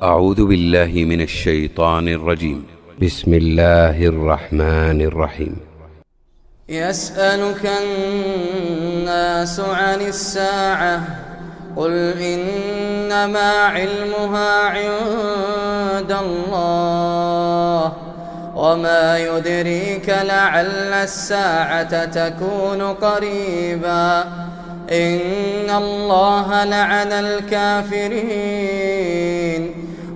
أعوذ بالله من الشيطان الرجيم. بسم الله الرحمن الرحيم. يسألك الناس عن الساعة قل إنما علمها عند الله وما يدريك لعل الساعة تكون قريبا إن الله لعن الكافرين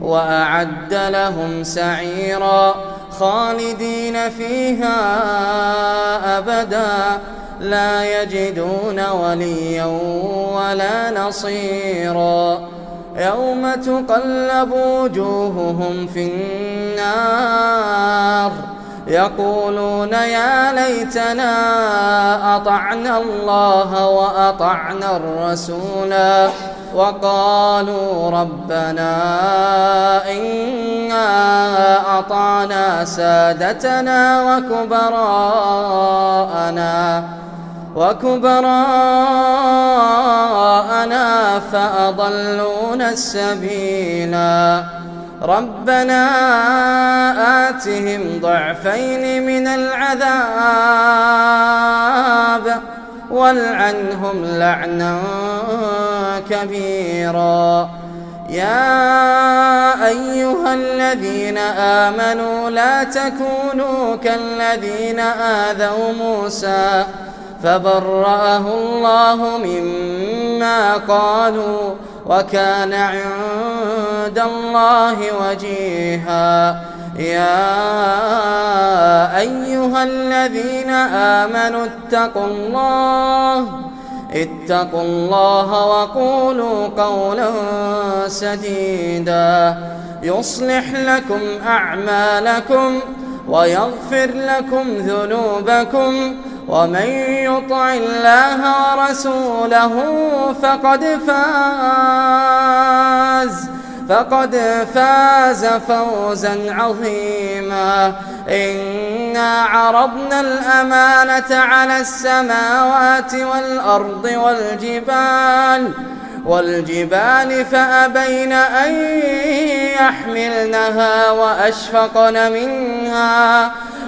وأعد لهم سعيرا خالدين فيها أبدا لا يجدون وليا ولا نصيرا يوم تقلب وجوههم في النار يقولون يا ليتنا أطعنا الله وأطعنا الرسولا وقالوا ربنا إنا أطعنا سادتنا وكبراءنا فأضلونا السبيلا ربنا آتهم ضعفين من العذاب والعنهم لعنا كبيرا يا أيها الذين آمنوا لا تكونوا كالذين آذوا موسى فبرأه الله مما قالوا وكان عند الله وجيها يا أيها الذين آمنوا اتقوا الله وقولوا قولا سديدا يصلح لكم أعمالكم ويغفر لكم ذنوبكم ومن يطع الله ورسوله فقد فاز فوزا عظيما إنا عرضنا الأمانة على السماوات والأرض والجبال فأبين أن يحملنها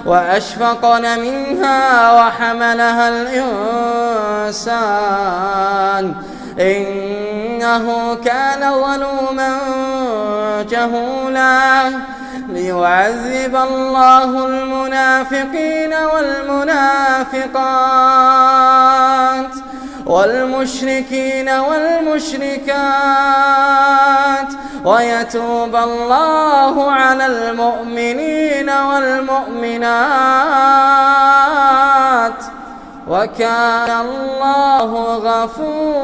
وأشفقن منها وحملها الإنسان إنه كان ظلوما جهولا ليعذب الله المنافقين والمشركين والمشركات ويتوب الله على المؤمنين والمؤمنات وكان الله غفورا